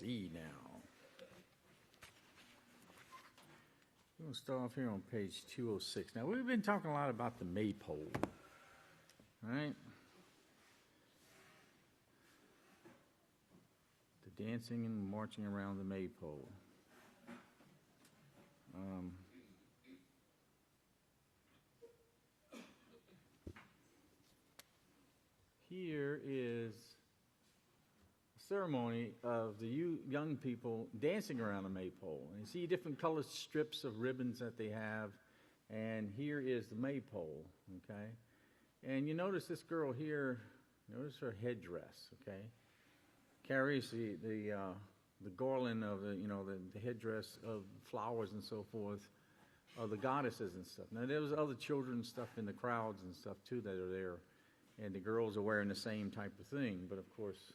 see now. We're going to start off here on page 206. Now, we've been talking a lot about the maypole, right? The dancing and marching around the maypole. Here is a ceremony of the young people dancing around a maypole. And you see different colored strips of ribbons that they have. And here is the maypole, okay? And you notice this girl here, notice her headdress, okay? Carries the garland of the headdress of flowers and so forth of the goddesses and stuff. Now, there's other children stuff in the crowds and stuff, too, that are there. And the girls are wearing the same type of thing, but of course,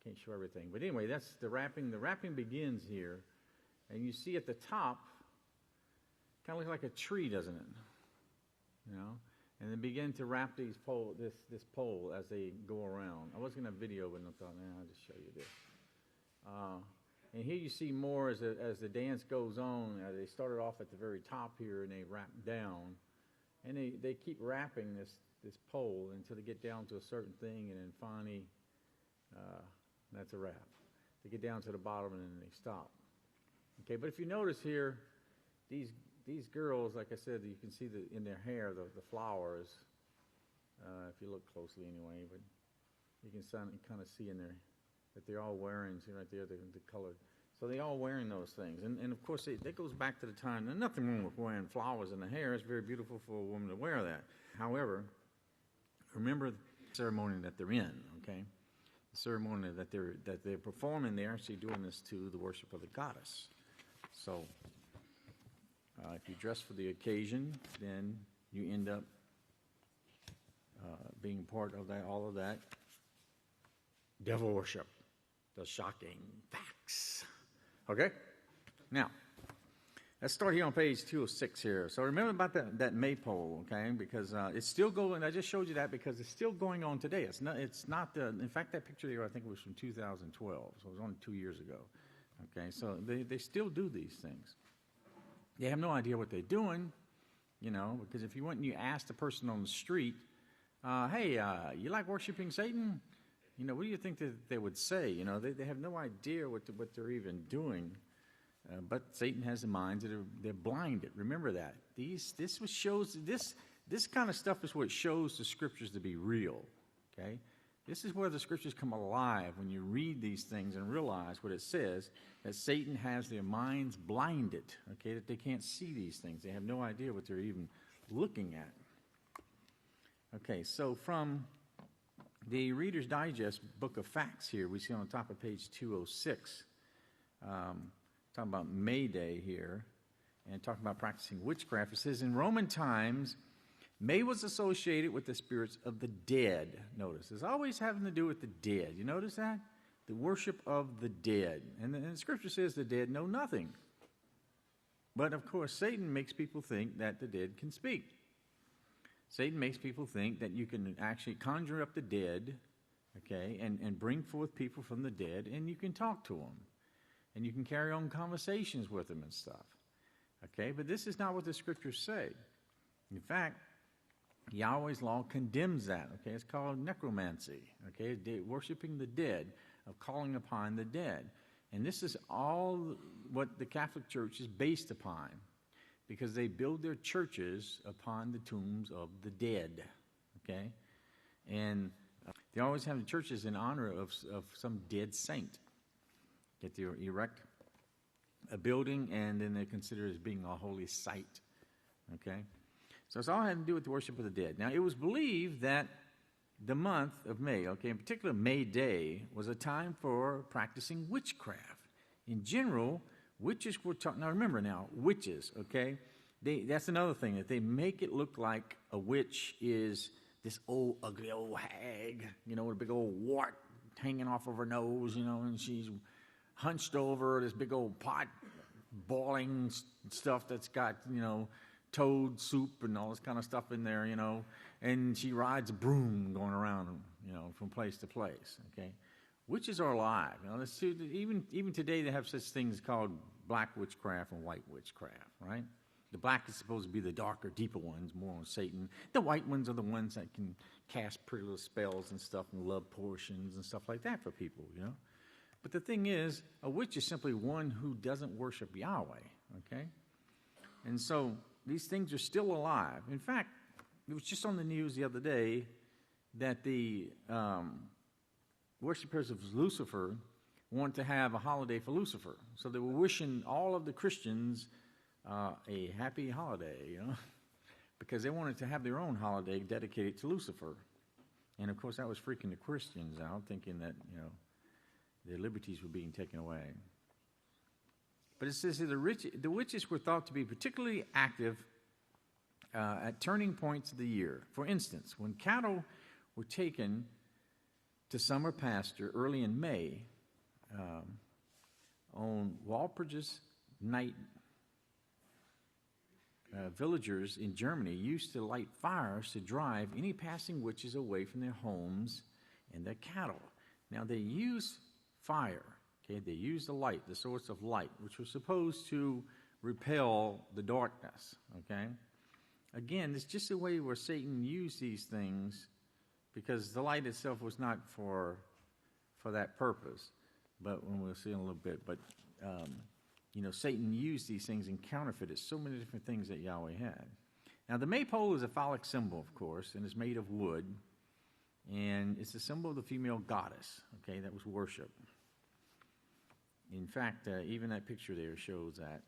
can't show everything. But anyway, that's the wrapping. The wrapping begins here, and you see at the top, kind of looks like a tree, doesn't it? You know, and they begin to wrap this pole as they go around. I was going to video, but I thought, I'll just show you this. And here you see more as the dance goes on. They started off at the very top here, and they wrap down. And they keep wrapping this pole until they get down to a certain thing, and then finally, that's a wrap. They get down to the bottom, and then they stop. Okay, but if you notice here, these girls, like I said, you can see in their hair the flowers. If you look closely, anyway, but you can kind of see in there that they're all wearing. See right there, the colored. So they're all wearing those things. And of course, that goes back to the time. There's nothing wrong with wearing flowers in the hair. It's very beautiful for a woman to wear that. However, remember the ceremony that they're in, okay? The ceremony that they're performing, they're actually doing this to the worship of the goddess. So if you dress for the occasion, then you end up being part of that, all of that devil worship. The shocking facts. Okay? Now, let's start here on page 206 here. So remember about that maypole, okay? Because it's still going. I just showed you that because it's still going on today. It's not in fact, that picture there, I think it was from 2012. So it was only 2 years ago. Okay? So they still do these things. They have no idea what they're doing, because if you went and you asked a person on the street, hey, you like worshiping Satan? What do you think that they would say? They have no idea what they're even doing. But Satan has the minds that they're blinded. Remember that. This kind of stuff is what shows the scriptures to be real. Okay? This is where the scriptures come alive when you read these things and realize what it says, that Satan has their minds blinded, okay, that they can't see these things. They have no idea what they're even looking at. Okay, so from the Reader's Digest Book of Facts here, we see on the top of page 206, talking about May Day here, and talking about practicing witchcraft. It says, in Roman times, May was associated with the spirits of the dead. Notice, it's always having to do with the dead. You notice that? The worship of the dead. And the scripture says the dead know nothing. But, of course, Satan makes people think that the dead can speak. Satan makes people think that you can actually conjure up the dead, okay, and bring forth people from the dead, and you can talk to them. And you can carry on conversations with them and stuff. Okay, but this is not what the scriptures say. In fact, Yahweh's law condemns that. Okay, it's called necromancy. Okay, worshiping the dead, of calling upon the dead. And this is all what the Catholic Church is based upon, because they build their churches upon the tombs of the dead. Okay, and they always have the churches in honor of some dead saint. Get to erect a building, and then they consider it as being a holy site. Okay? So it's all had to do with the worship of the dead. Now, it was believed that the month of May, okay, in particular May Day, was a time for practicing witchcraft. In general, witches were taught. Now, remember now, witches, okay? That's another thing, that they make it look like a witch is this old, ugly old hag, with a big old wart hanging off of her nose, and she's hunched over this big old pot boiling stuff that's got, toad soup and all this kind of stuff in there, and she rides a broom going around, from place to place, okay? Witches are alive. You know, even today they have such things called black witchcraft and white witchcraft, right? The black is supposed to be the darker, deeper ones, more on Satan. The white ones are the ones that can cast pretty little spells and stuff and love portions and stuff like that for people, you know. But the thing is, a witch is simply one who doesn't worship Yahweh, okay? And so these things are still alive. In fact, it was just on the news the other day that the worshipers of Lucifer want to have a holiday for Lucifer. So they were wishing all of the Christians a happy holiday, you know, because they wanted to have their own holiday dedicated to Lucifer. And, of course, that was freaking the Christians out, thinking that, you know, their liberties were being taken away. But it says that the witches were thought to be particularly active at turning points of the year. For instance, when cattle were taken to summer pasture early in May, on Walpurgis night, villagers in Germany used to light fires to drive any passing witches away from their homes and their cattle. Now, they use fire, okay? They use the light, the source of light, which was supposed to repel the darkness, okay? Again, it's just a way where Satan used these things because the light itself was not for that purpose. But we'll see in a little bit. But, you know, Satan used these things and counterfeited so many different things that Yahweh had. Now, the maypole is a phallic symbol, of course, and it's made of wood. And it's a symbol of the female goddess, okay, that was worshipped. In fact, even that picture there shows that.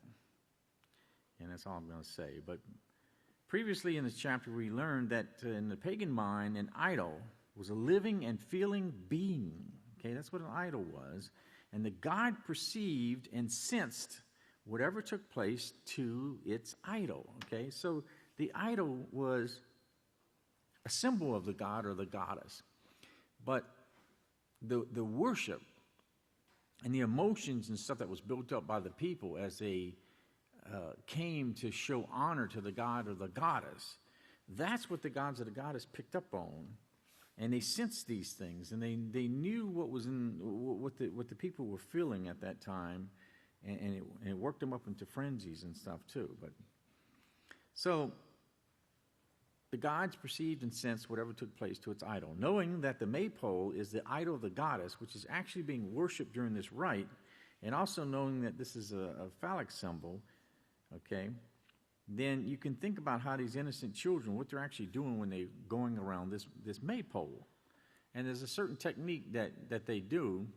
And that's all I'm going to say. But previously in this chapter, we learned that in the pagan mind, an idol was a living and feeling being. Okay, that's what an idol was. And the god perceived and sensed whatever took place to its idol. Okay, so the idol was a symbol of the god or the goddess. But the worship and the emotions and stuff that was built up by the people as they came to show honor to the god or the goddess, that's what the gods or the goddess picked up on. And they sensed these things, and they knew what was what the people were feeling at that time, and it worked them up into frenzies and stuff too. But so the gods perceived and sensed whatever took place to its idol, knowing that the maypole is the idol of the goddess, which is actually being worshipped during this rite, and also knowing that this is a phallic symbol. Okay. Then you can think about how these innocent children, what they're actually doing when they're going around this maypole. And there's a certain technique that they do.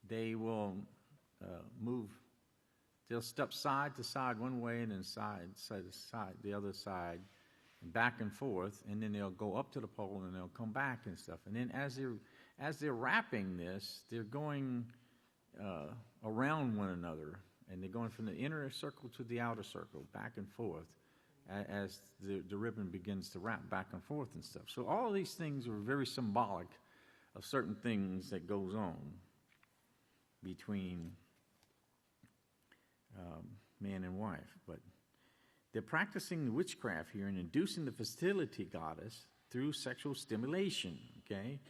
They will move, they'll step side to side one way and then side to side the other side, and back and forth, and then they'll go up to the pole and they'll come back and stuff. And then as they're wrapping this, they're going around one another. And they're going from the inner circle to the outer circle, back and forth, as the ribbon begins to wrap back and forth and stuff. So all of these things are very symbolic of certain things that goes on between man and wife. But they're practicing witchcraft here and inducing the fertility goddess through sexual stimulation, okay?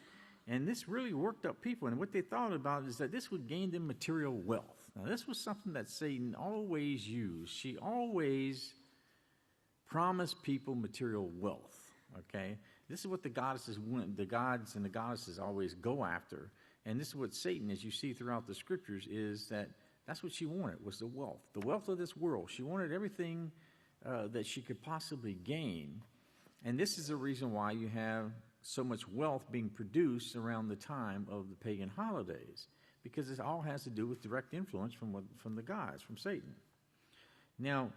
And this really worked up people. And what they thought about is that this would gain them material wealth. Now, this was something that Satan always used. She always promised people material wealth, okay? This is what the gods and the goddesses always go after. And this is what Satan, as you see throughout the scriptures, is that's what she wanted, was the wealth of this world. She wanted everything that she could possibly gain. And this is the reason why you have so much wealth being produced around the time of the pagan holidays, because it all has to do with direct influence from the gods, from Satan. Now,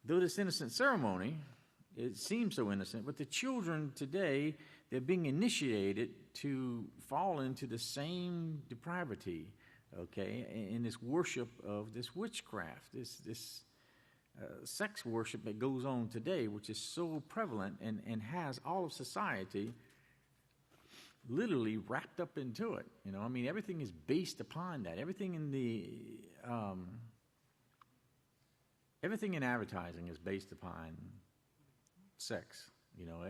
though this innocent ceremony, it seems so innocent, but the children today, they're being initiated to fall into the same depravity, okay, in this worship of this witchcraft, this sex worship that goes on today, which is so prevalent and has all of society literally wrapped up into it. You know, I mean, everything is based upon that. Everything in advertising is based upon sex. You know,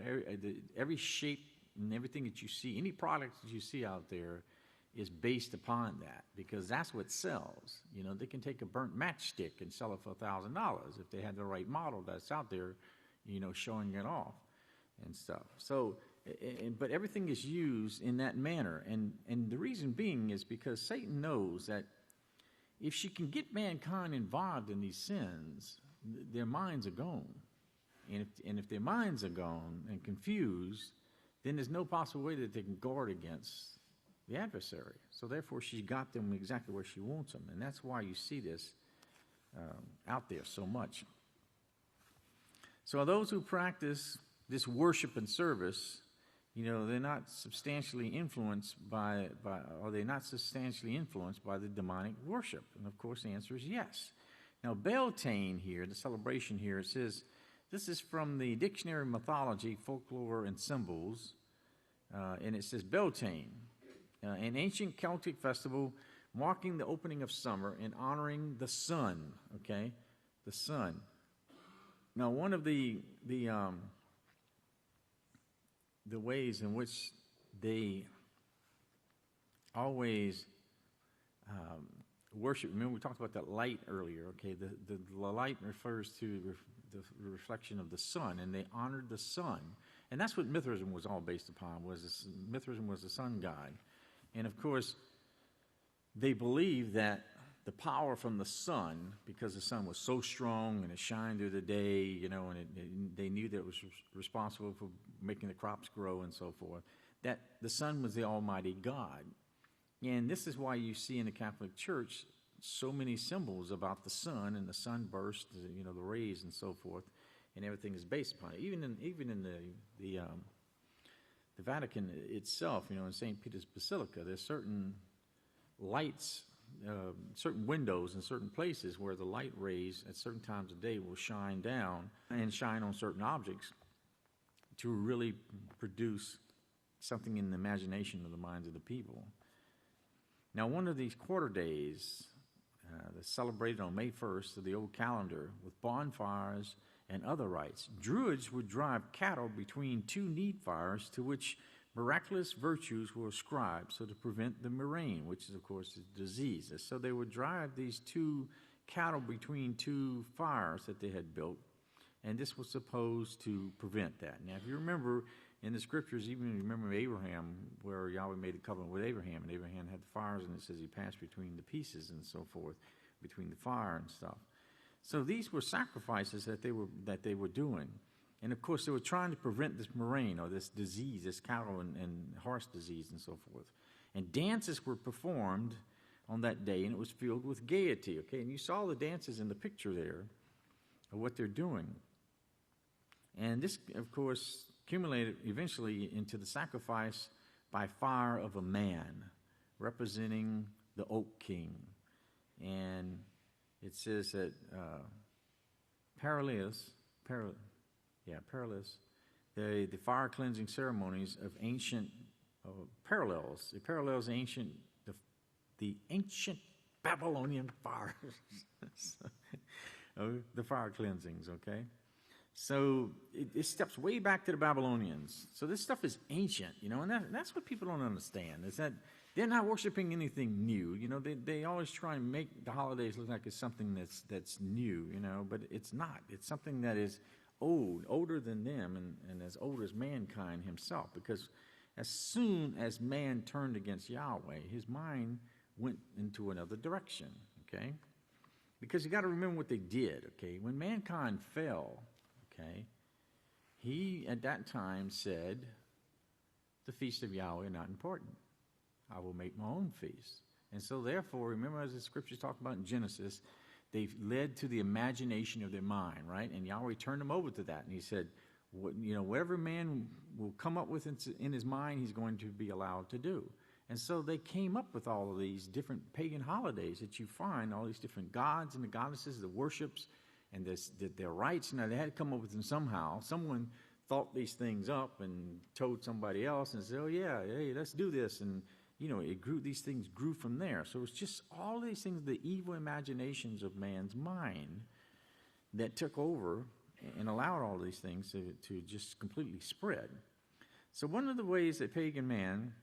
every shape and everything that you see, any products that you see out there, is based upon that, because that's what sells. You know, they can take a burnt matchstick and sell it for $1,000 if they have the right model that's out there, you know, showing it off and stuff. So, but everything is used in that manner. And the reason being is because Satan knows that if she can get mankind involved in these sins, their minds are gone. And if their minds are gone and confused, then there's no possible way that they can guard against the adversary. So therefore, she's got them exactly where she wants them. And that's why you see this out there so much. So those who practice this worship and service, you know, they're not substantially influenced by the demonic worship. And of course, the answer is yes. Now, Beltane here, the celebration here, it says, this is from the Dictionary of Mythology, Folklore, and Symbols, and it says Beltane, an ancient Celtic festival marking the opening of summer and honoring the sun, okay? The sun. Now, one of the ways in which they always worship, remember we talked about that light earlier, okay? The light refers to the reflection of the sun, and they honored the sun. And that's what Mithraism was all based upon. Mithraism was the sun god. And of course, they believed that the power from the sun, because the sun was so strong and it shined through the day, you know, and they knew that it was responsible for making the crops grow and so forth, that the sun was the Almighty God. And this is why you see in the Catholic Church so many symbols about the sun and the sunburst, you know, the rays and so forth, and everything is based upon it. Even in the Vatican itself, you know, in St. Peter's Basilica, there's certain lights, certain windows in certain places where the light rays at certain times of day will shine down and shine on certain objects to really produce something in the imagination of the minds of the people. Now, one of these quarter days that's celebrated on May 1st of the old calendar with bonfires and other rites, Druids would drive cattle between two need fires to which miraculous virtues were ascribed, so to prevent the murrain, which is, of course, a disease. So they would drive these two cattle between two fires that they had built, and this was supposed to prevent that. Now, if you remember in the scriptures, even remember Abraham, where Yahweh made a covenant with Abraham, and Abraham had the fires, and it says he passed between the pieces and so forth, between the fire and stuff. So these were sacrifices that they were doing. And of course, they were trying to prevent this murrain, or this disease, this cattle and horse disease and so forth. And dances were performed on that day, and it was filled with gaiety. Okay, and you saw the dances in the picture there of what they're doing. And this, of course, accumulated eventually into the sacrifice by fire of a man, representing the oak king. And it says that Parallels, the fire cleansing ceremonies of ancient parallels. It parallels the ancient Babylonian fires, the fire cleansings. Okay, so it steps way back to the Babylonians. So this stuff is ancient, you know, and that's what people don't understand, is that they're not worshiping anything new. You know, they always try and make the holidays look like it's something that's new, you know, but it's not. It's something that is older than them, and as old as mankind himself, because as soon as man turned against Yahweh, his mind went into another direction, okay? Because you got to remember what they did, okay? When mankind fell, okay, he at that time said, the feast of Yahweh are not important. I will make my own feast. And so therefore, remember as the scriptures talk about in Genesis, they led to the imagination of their mind, right? And Yahweh turned them over to that. And he said, whatever man will come up with in his mind, he's going to be allowed to do. And so they came up with all of these different pagan holidays that you find, all these different gods and the goddesses, the worships, and their rites. Now, they had to come up with them somehow. Someone thought these things up and told somebody else and said, oh, yeah, hey, let's do this. And you know, these things grew from there. So it's just all these things, the evil imaginations of man's mind that took over and allowed all these things to just completely spread. So one of the ways that pagan man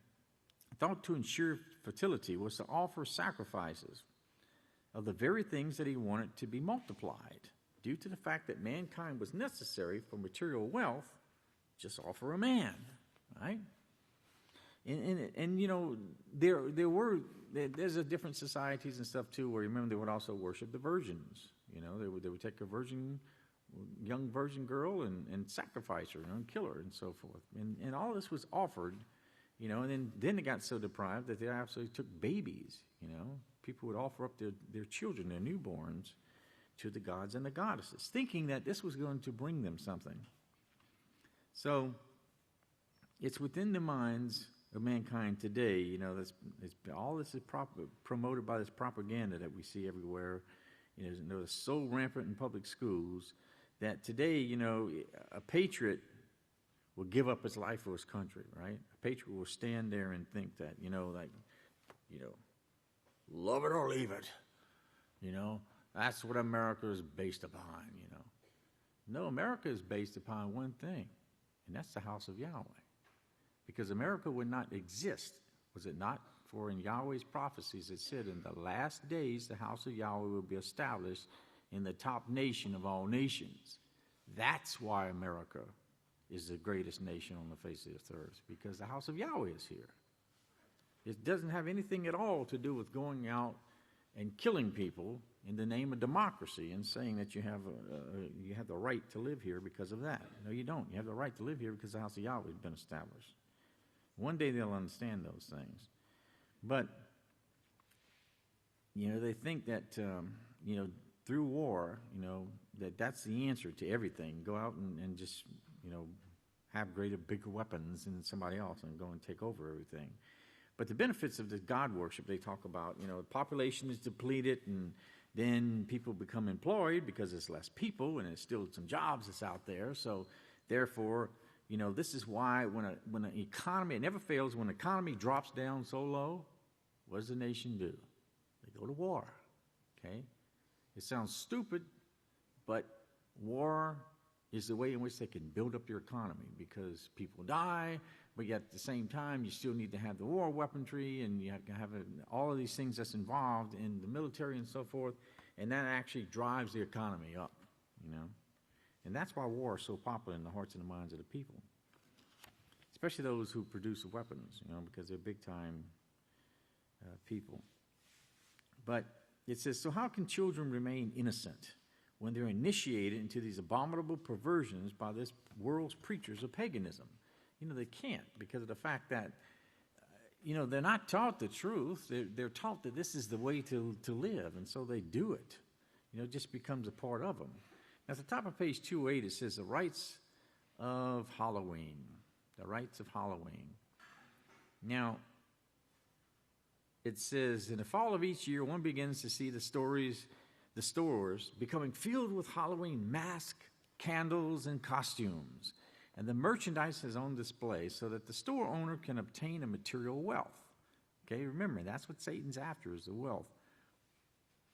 thought to ensure fertility was to offer sacrifices of the very things that he wanted to be multiplied. Due to the fact that mankind was necessary for material wealth, just offer a man, right? And you know, there's a different societies and stuff too, where remember they would also worship the virgins. You know, they would take a young virgin girl and sacrifice her, and kill her and so forth. And all this was offered, you know, and then it got so deprived that they absolutely took babies, you know. People would offer up their children, their newborns, to the gods and the goddesses, thinking that this was going to bring them something. So it's within the minds of mankind today, you know, all this is promoted by this propaganda that we see everywhere. You know, it's so rampant in public schools that today, you know, a patriot will give up his life for his country, right? A patriot will stand there and think that, you know, like, you know, love it or leave it, you know. That's what America is based upon, you know. No, America is based upon one thing, and that's the house of Yahweh. Because America would not exist, was it not? For in Yahweh's prophecies it said, in the last days the house of Yahweh will be established in the top nation of all nations. That's why America is the greatest nation on the face of the earth, because the house of Yahweh is here. It doesn't have anything at all to do with going out and killing people in the name of democracy and saying that you have the right to live here because of that. No, you don't. You have the right to live here because the house of Yahweh has been established. One day they'll understand those things. But, you know, they think that, you know, through war, you know, that's the answer to everything. Go out and just, you know, have bigger weapons than somebody else and go and take over everything. But the benefits of the God worship, they talk about, you know, the population is depleted and then people become employed because there's less people and there's still some jobs that's out there. So, therefore, you know, this is why when an economy, it never fails, when the economy drops down so low, what does the nation do? They go to war, okay? It sounds stupid, but war is the way in which they can build up your economy because people die, but yet at the same time, you still need to have the war weaponry and you have to have all of these things that's involved in the military and so forth, and that actually drives the economy up, you know? And that's why war is so popular in the hearts and the minds of the people, especially those who produce weapons, you know, because they're big-time people. But it says, so how can children remain innocent when they're initiated into these abominable perversions by this world's preachers of paganism? You know, they can't because of the fact that, you know, they're not taught the truth. They're taught that this is the way to live, and so they do it. You know, it just becomes a part of them. At the top of page 208, it says the rites of Halloween. The rites of Halloween. Now, it says, in the fall of each year, one begins to see the stores becoming filled with Halloween masks, candles, and costumes. And the merchandise is on display so that the store owner can obtain a material wealth. Okay, remember, that's what Satan's after, is the wealth.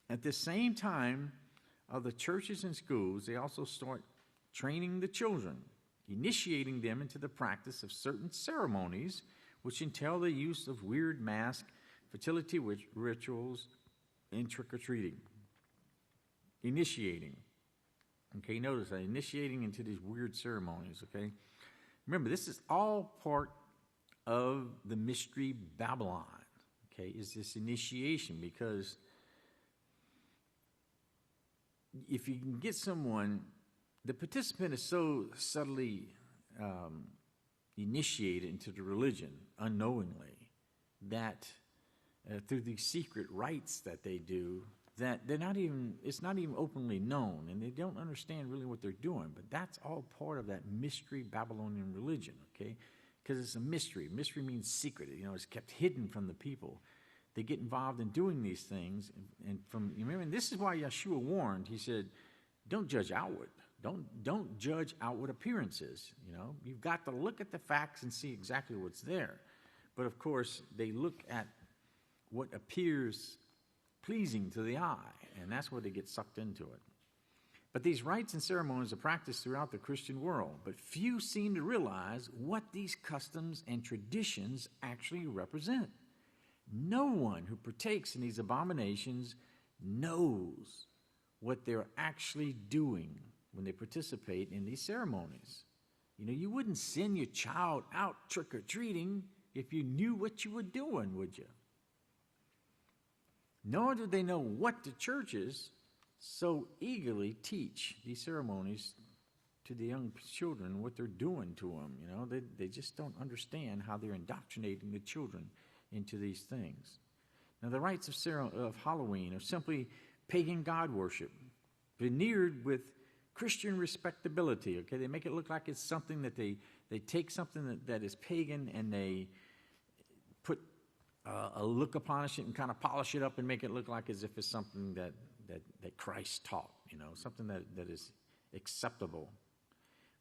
At the same time, of the churches and schools, they also start training the children, initiating them into the practice of certain ceremonies, which entail the use of weird masks, fertility rituals, and trick-or-treating. Initiating. Okay, notice that, initiating into these weird ceremonies, okay? Remember, this is all part of the mystery Babylon, okay, is this initiation, because if you can get someone, the participant is so subtly initiated into the religion unknowingly that through these secret rites that they do, that it's not even openly known, and they don't understand really what they're doing. But that's all part of that mystery Babylonian religion, okay? Because it's a mystery. Mystery means secret. You know, it's kept hidden from the people. They get involved in doing these things, and remember, this is why Yeshua warned. He said, "Don't judge outward. Don't judge outward appearances. You know, you've got to look at the facts and see exactly what's there." But of course, they look at what appears pleasing to the eye, and that's where they get sucked into it. But these rites and ceremonies are practiced throughout the Christian world, but few seem to realize what these customs and traditions actually represent. No one who partakes in these abominations knows what they're actually doing when they participate in these ceremonies. You know, you wouldn't send your child out trick-or-treating if you knew what you were doing, would you? Nor do they know what the churches so eagerly teach these ceremonies to the young children, what they're doing to them. You know, they just don't understand how they're indoctrinating the children into these things. Now, the rites of Halloween are simply pagan god worship, veneered with Christian respectability. Okay, they make it look like it's something that they take something that is pagan and they put a look upon it and kind of polish it up and make it look like as if it's something that Christ taught. You know, something that is acceptable.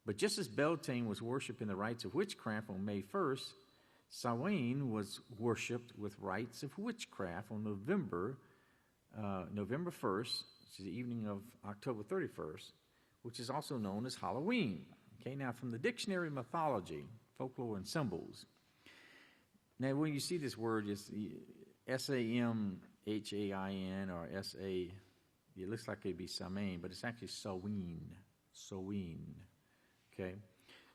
But just as Beltane was worshipped in the rites of witchcraft on May 1st, Samhain was worshipped with rites of witchcraft on November 1st, which is the evening of October 31st, which is also known as Halloween. Okay, now from the Dictionary of Mythology, Folklore and Symbols. Now when you see this word, it's Samhain or S-A, it looks like it'd be Samhain, but it's actually Samhain. Samhain. Okay.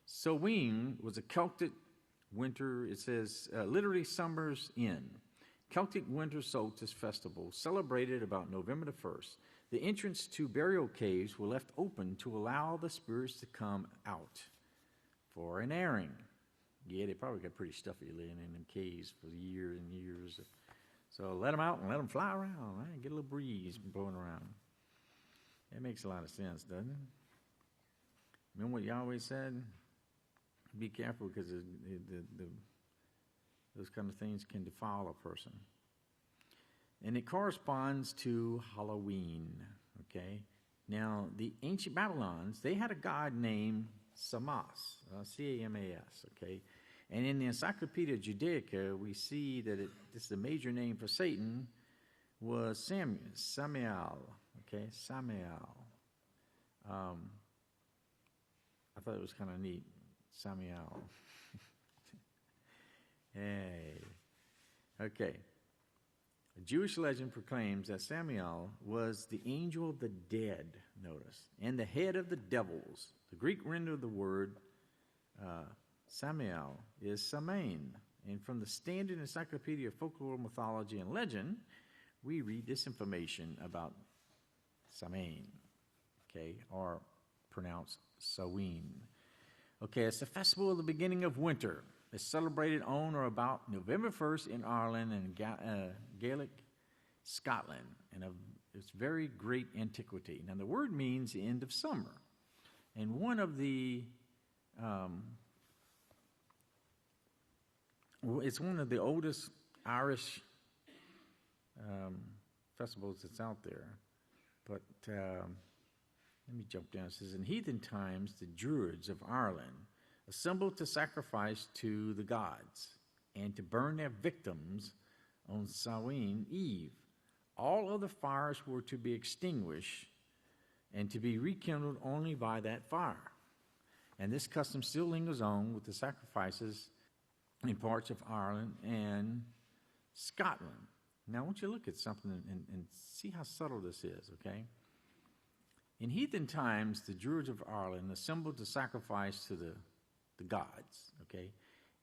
Samhain was a Celtic winter, it says, literally summer's end. Celtic winter solstice festival celebrated about November the 1st. The entrance to burial caves were left open to allow the spirits to come out for an airing. Yeah, they probably got pretty stuffy laying in them caves for years and years. So let them out and let them fly around, right? Get a little breeze blowing around. That makes a lot of sense, doesn't it? Remember what Yahweh said? Be careful because those kind of things can defile a person. And it corresponds to Halloween, okay? Now, the ancient Babylons, they had a god named Samas, C-A-M-A-S, okay? And in the Encyclopedia Judaica, we see that this is the major name for Satan was Samael, okay? Samael. I thought it was kind of neat. Samael. Hey. Okay. A Jewish legend proclaims that Samael was the angel of the dead, notice, and the head of the devils. The Greek render of the word Samael is Samain. And from the Standard Encyclopedia of Folklore, Mythology, and Legend, we read this information about Samain, okay, or pronounced Samhain. Okay, it's the festival of the beginning of winter. It's celebrated on or about November 1st in Ireland and Gaelic Scotland, and it's very great antiquity. Now, the word means the end of summer, and one of the it's one of the oldest Irish festivals that's out there. But let me jump down. It says, in heathen times, the Druids of Ireland assembled to sacrifice to the gods and to burn their victims on Samhain Eve. All other fires were to be extinguished and to be rekindled only by that fire. And this custom still lingers on with the sacrifices in parts of Ireland and Scotland. Now, I want you to look at something and see how subtle this is, okay? In heathen times, the Druids of Ireland assembled to sacrifice to the gods, okay?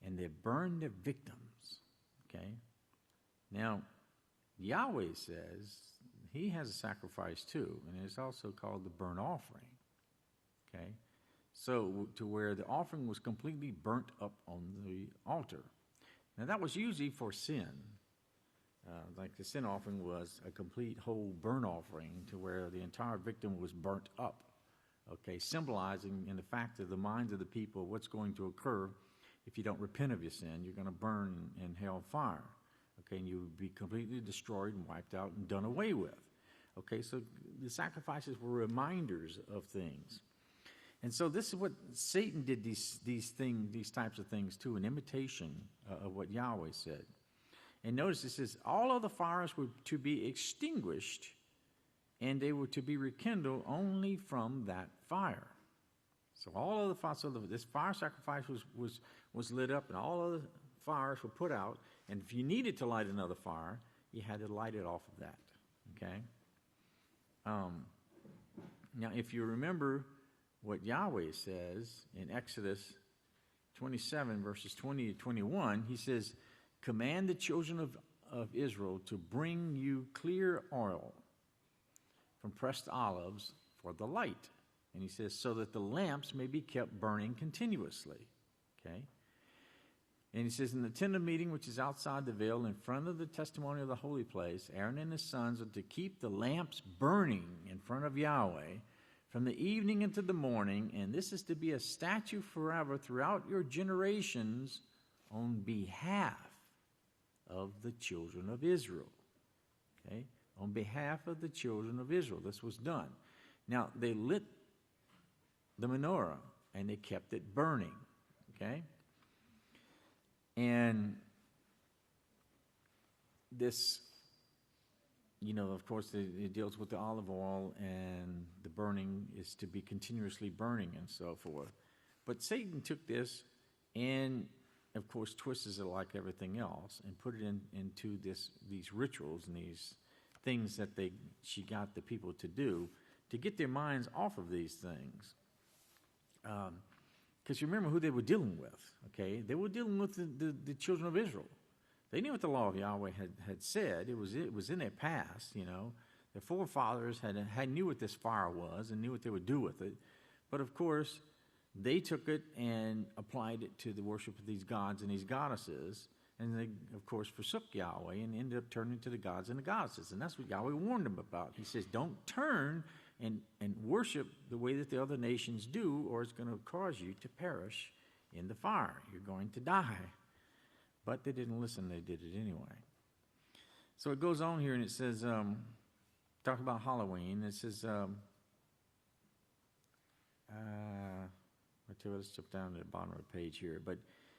And they burned their victims, okay? Now, Yahweh says he has a sacrifice too, and it's also called the burnt offering, okay? So, to where the offering was completely burnt up on the altar. Now, that was usually for sin. Like the sin offering was a complete whole burnt offering to where the entire victim was burnt up, okay, symbolizing in the fact of the minds of the people what's going to occur if you don't repent of your sin. You're going to burn in hell fire, okay, and you would be completely destroyed and wiped out and done away with. Okay, so the sacrifices were reminders of things. And so this is what Satan did these types of things too, an imitation of what Yahweh said. And notice it says, all of the fires were to be extinguished, and they were to be rekindled only from that fire. So all of the fires, so this fire sacrifice was lit up, and all of the fires were put out, And if you needed to light another fire, you had to light it off of that. Okay? Now, if you remember what Yahweh says in Exodus 27, verses 20 to 21, he says, command the children of Israel to bring you clear oil from pressed olives for the light. And he says, so that the lamps may be kept burning continuously. Okay? And he says, in the tent of meeting, which is outside the veil, in front of the testimony of the holy place, Aaron and his sons are to keep the lamps burning in front of Yahweh from the evening into the morning, and this is to be a statute forever throughout your generations on behalf of the children of Israel. Okay? On behalf of the children of Israel, this was done. Now, they lit the menorah, and they kept it burning. Okay? And this, of course, it deals with the olive oil, and the burning is to be continuously burning and so forth. But Satan took this and, of course, twisted it like everything else and put it into these rituals and these things that she got the people to do to get their minds off of these things. Because you remember who they were dealing with, okay? They were dealing with the children of Israel. They knew what the law of Yahweh had said. It was in their past, Their forefathers had knew what this fire was and knew what they would do with it. But, of course, they took it and applied it to the worship of these gods and these goddesses. And they, of course, forsook Yahweh and ended up turning to the gods and the goddesses. And that's what Yahweh warned them about. He says, don't turn and worship the way that the other nations do, or it's going to cause you to perish in the fire. You're going to die. But they didn't listen. They did it anyway. So it goes on here, and it says, talk about Halloween. It says, let's jump down to the bottom of the page here. But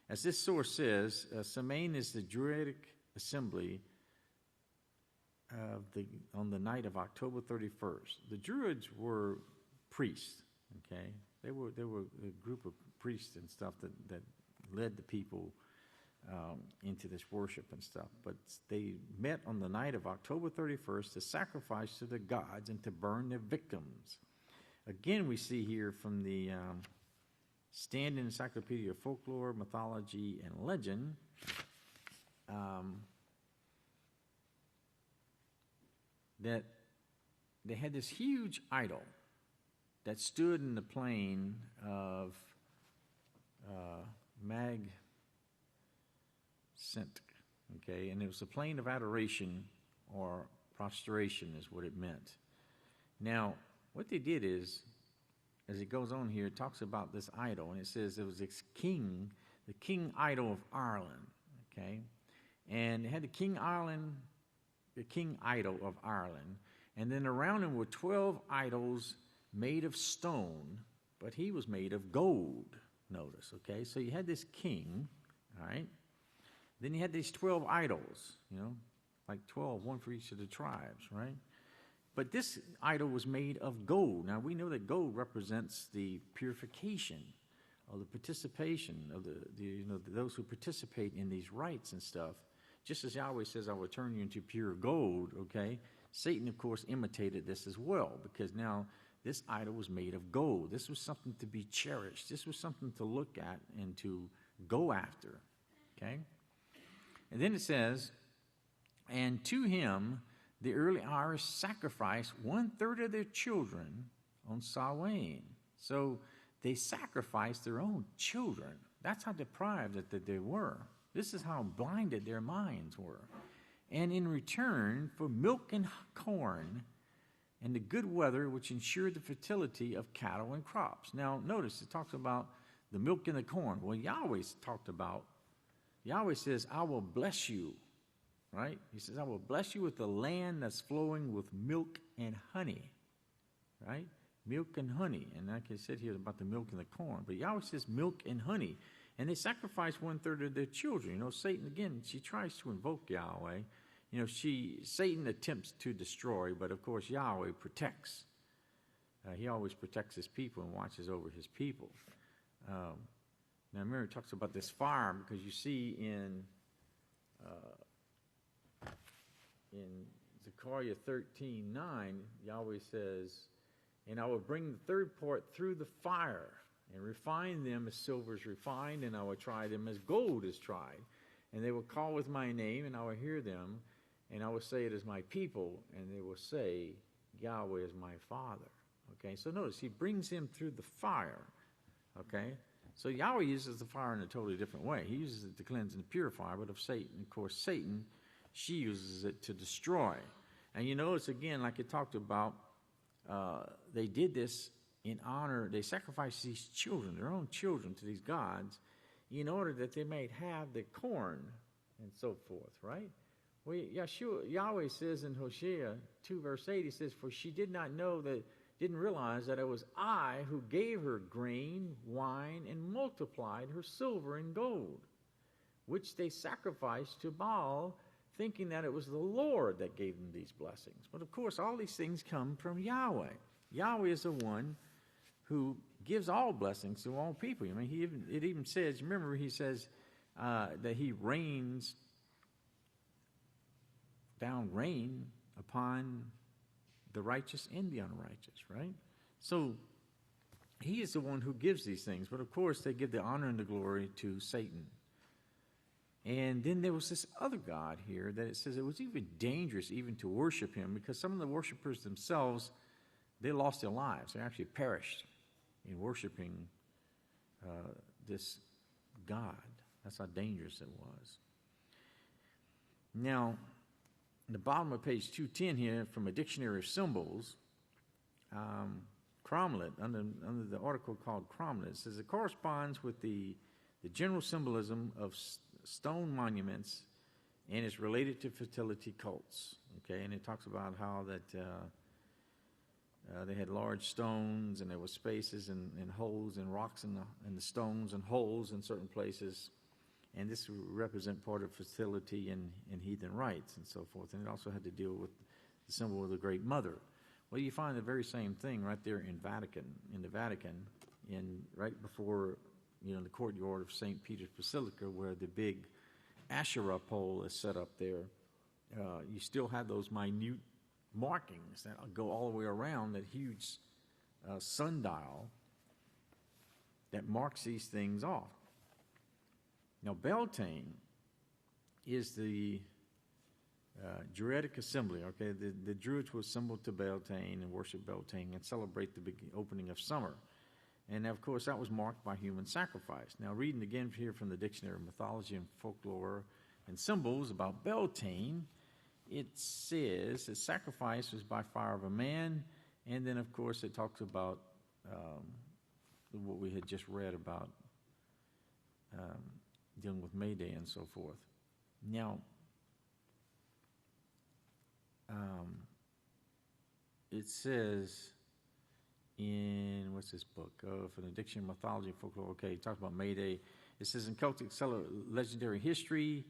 as this source says, Samain is the Druidic assembly on the night of October 31st. The Druids were priests, okay? They were a group of priests and stuff that led the people into this worship and stuff. But they met on the night of October 31st to sacrifice to the gods and to burn their victims. Again, we see here from the Standing Encyclopedia of Folklore, Mythology, and Legend, that they had this huge idol that stood in the plain of Mag Sent, okay, and it was a plain of adoration or prostration is what it meant. Now, what they did is, as it goes on here, it talks about this idol, and it says it was this king, the king idol of Ireland, okay, and it had the king idol of Ireland, and then around him were 12 idols made of stone, but he was made of gold. Notice, okay, so you had this king, all right. Then you had these 12 idols, like 12, one for each of the tribes, right? But this idol was made of gold. Now, we know that gold represents the purification or the participation of those who participate in these rites and stuff. Just as Yahweh says, I will turn you into pure gold, okay? Satan, of course, imitated this as well, because now this idol was made of gold. This was something to be cherished. This was something to look at and to go after, okay? And then it says, and to him the early Irish sacrificed 1/3 of their children on Samhain. So they sacrificed their own children. That's how deprived that they were. This is how blinded their minds were. And in return for milk and corn and the good weather which ensured the fertility of cattle and crops. Now notice it talks about the milk and the corn. Well, Yahweh says, I will bless you, right? He says, I will bless you with the land that's flowing with milk and honey, right? Milk and honey. And like I said here about the milk and the corn. But Yahweh says milk and honey. And they sacrifice 1/3 of their children. Satan, again, she tries to invoke Yahweh. Satan attempts to destroy, but of course Yahweh protects. He always protects his people and watches over his people. Now, remember, it talks about this fire because you see in in Zechariah 13:9, Yahweh says, "And I will bring the third part through the fire, and refine them as silver is refined, and I will try them as gold is tried. And they will call with my name, and I will hear them, and I will say it is my people, and they will say, Yahweh is my Father." Okay, so notice, he brings him through the fire. Okay, so Yahweh uses the fire in a totally different way. He uses it to cleanse and purify, but of Satan, of course, Satan, she uses it to destroy. And you notice, again, like it talked about, they did this in honor, they sacrificed these children, their own children, to these gods, in order that they might have the corn and so forth, right? Well, Yahweh says in Hosea 2 verse 8, he says, "For she did not know that, didn't realize that it was I who gave her grain, wine, and multiplied her silver and gold, which they sacrificed to Baal, thinking that it was the Lord that gave them these blessings." But of course, all these things come from Yahweh. Yahweh is the one who gives all blessings to all people. I mean, it even says, remember, he says that he rains down rain upon the righteous and the unrighteous, right? So he is the one who gives these things. But of course, they give the honor and the glory to Satan. And then there was this other god here that it says it was even dangerous even to worship him, because some of the worshipers themselves, they lost their lives. They actually perished in worshiping this god. That's how dangerous it was. Now, the bottom of page 210 here, from a dictionary of symbols, cromlet, under the article called cromlet, it says it corresponds with the general symbolism of stone monuments and is related to fertility cults. Okay, and it talks about how that they had large stones, and there were spaces and holes and rocks in the stones and holes in certain places. And this would represent part of fertility and heathen rites and so forth. And it also had to deal with the symbol of the Great Mother. Well, you find the very same thing right there in the Vatican, right before, the courtyard of St. Peter's Basilica, where the big Asherah pole is set up there. You still have those minute markings that go all the way around that huge sundial that marks these things off. Now, Beltane is the Druidic assembly. Okay, the Druids were assembled to Beltane and worship Beltane and celebrate the opening of summer. And of course, that was marked by human sacrifice. Now, reading again here from the Dictionary of Mythology and Folklore and Symbols about Beltane, it says that sacrifice was by fire of a man, and then of course it talks about what we had just read about dealing with May Day and so forth. Now, it says in, what's this book? From the Dictionary of Mythology and Folklore. Okay, it talks about May Day. It says in Celtic legendary history,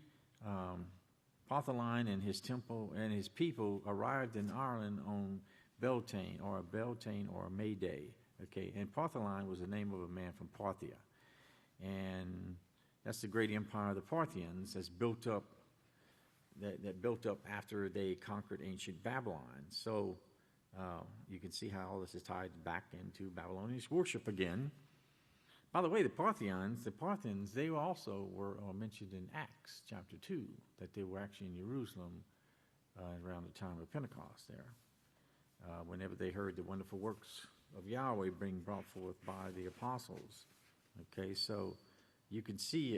Partholine and his temple and his people arrived in Ireland on Beltane or a May Day. Okay, and Partholine was the name of a man from Parthia, and that's the great empire of the Parthians that's built up. That built up after they conquered ancient Babylon. So you can see how all this is tied back into Babylonian worship again. By the way, the Parthians, they also were mentioned in Acts chapter 2, that they were actually in Jerusalem around the time of Pentecost there, whenever they heard the wonderful works of Yahweh being brought forth by the apostles. Okay, so you can see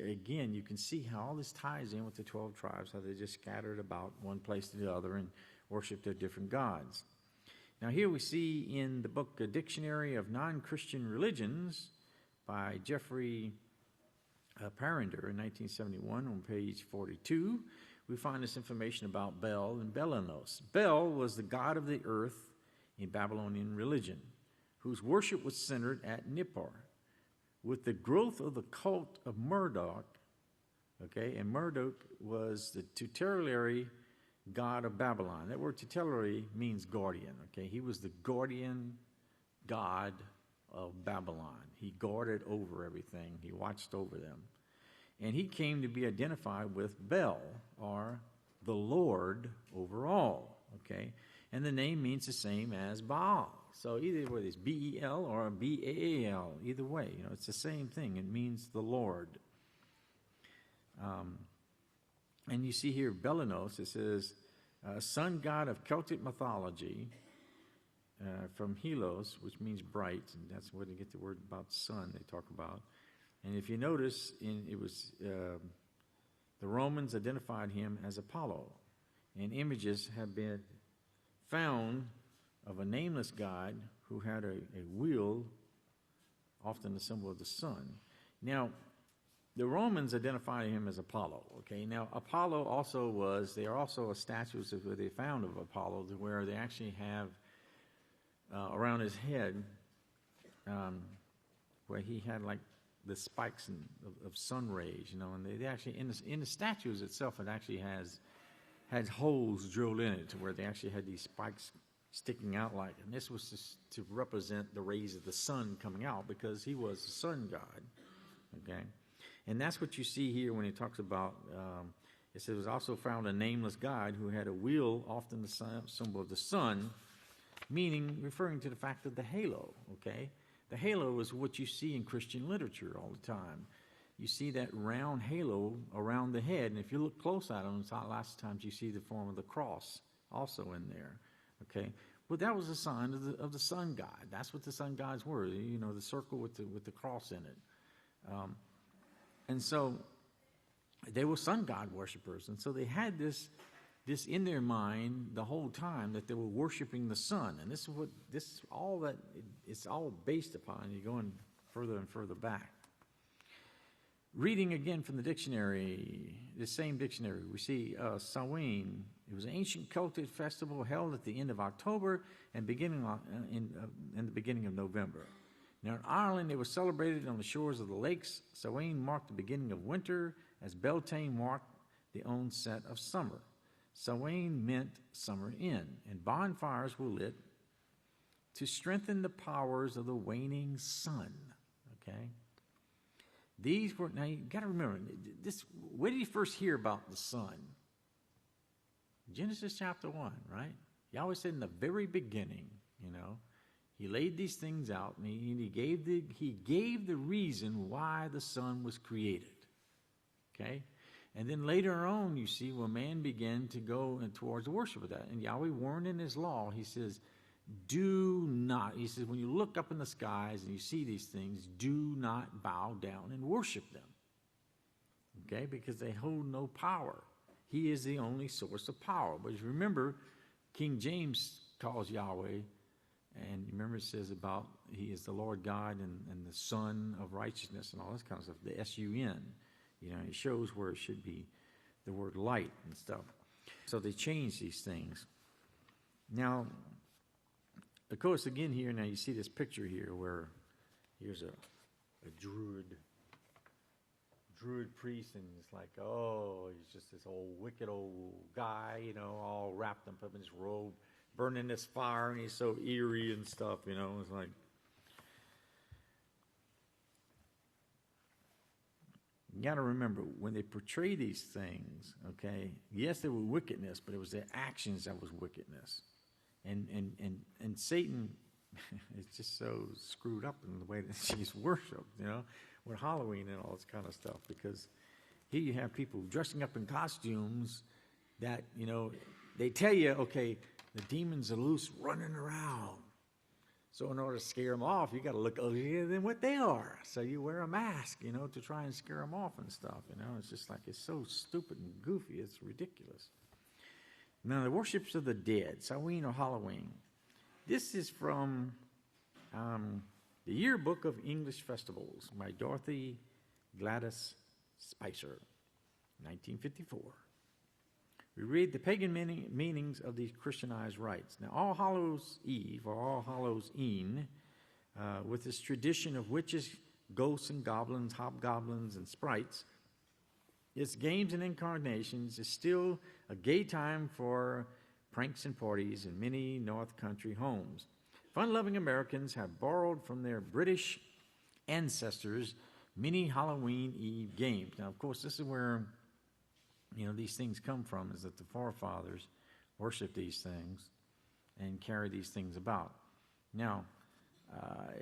how all this ties in with the 12 tribes, how they just scattered about one place to the other and worshiped their different gods. Now here we see in the book, A Dictionary of Non-Christian Religions, by Jeffrey Parinder in 1971 on page 42, we find this information about Bel and Belanos. Bel was the god of the earth in Babylonian religion, whose worship was centered at Nippur. With the growth of the cult of Marduk, okay, and Marduk was the tutelary god of Babylon. That word tutelary means guardian, okay? He was the guardian god of Babylon. He guarded over everything. He watched over them. And he came to be identified with Bel, or the Lord over all, okay? And the name means the same as Baal. So either way, it's B-E-L or B-A-A-L, either way. It's the same thing. It means the Lord. And you see here, Belanos, it says, sun god of Celtic mythology, from Helos, which means bright, and that's where they get the word about sun they talk about. And if you notice, the Romans identified him as Apollo, and images have been found of a nameless god who had a wheel, often the symbol of the sun. Now, the Romans identified him as Apollo. Okay, now Apollo there are also statues where they found of Apollo where they actually have around his head where he had like the spikes of sun rays, and they actually in the statues itself, it actually had holes drilled in it to where they actually had these spikes sticking out and this was just to represent the rays of the sun coming out because he was the sun god. Okay, and that's what you see here when he talks about. It says, "It was also found a nameless god who had a wheel, often the symbol of the sun," referring to the fact of the halo. Okay. The halo is what you see in Christian literature all the time. You see that round halo around the head, and if you look close at them, lots of times you see the form of the cross also in there. Okay, well, that was a sign of the sun god. That's what the sun gods were. The circle with the cross in it. And so they were sun god worshipers, and so they had this in their mind the whole time that they were worshiping the sun, and it's all based upon. You're going further and further back. Reading again from the dictionary, the same dictionary, we see Samhain. It was an ancient Celtic festival held at the end of October and beginning in the beginning of November. Now in Ireland, it was celebrated on the shores of the lakes. Samhain marked the beginning of winter, as Beltane marked the onset of summer. Samhain meant summer in, and bonfires were lit to strengthen the powers of the waning sun. Okay? Now you got to remember, where did you first hear about the sun? Genesis chapter 1, right? Yahweh said in the very beginning, he laid these things out, and he gave the reason why the sun was created. Okay? And then later on, you see, when man began to go towards the worship of that, and Yahweh warned in his law, he says, do not, he says, when you look up in the skies and you see these things, do not bow down and worship them. Okay? Because they hold no power. He is the only source of power. But remember, King James calls Yahweh, and remember it says about he is the Lord God and the Son of righteousness and all this kind of stuff, the S-U-N. It shows where it should be the word light and stuff. So they changed these things. Now, of course, again here, now you see this picture here where here's a druid priest, and it's like, he's just this old wicked old guy, all wrapped up in his robe, burning this fire, and he's so eerie and stuff, it's like. You got to remember, when they portray these things, okay, yes, there was wickedness, but it was their actions that was wickedness. And Satan is just so screwed up in the way that she's worshipped, with Halloween and all this kind of stuff, because here you have people dressing up in costumes that, they tell you, okay, the demons are loose running around. So in order to scare them off, you got to look uglier than what they are. So you wear a mask, to try and scare them off and stuff. It's just like, it's so stupid and goofy. It's ridiculous. Now, the worships of the dead, Samhain or Halloween. This is from the Yearbook of English Festivals by Dorothy Gladys Spicer, 1954. We read the pagan meanings of these Christianized rites. Now, All Hallows Eve, or All Hallows E'en, with its tradition of witches, ghosts, and goblins, hobgoblins, and sprites, its games and incarnations, is still a gay time for pranks and parties in many North Country homes. Fun-loving Americans have borrowed from their British ancestors many Halloween Eve games. Now, of course, this is where, these things come from, is that the forefathers worshiped these things and carried these things about. Now,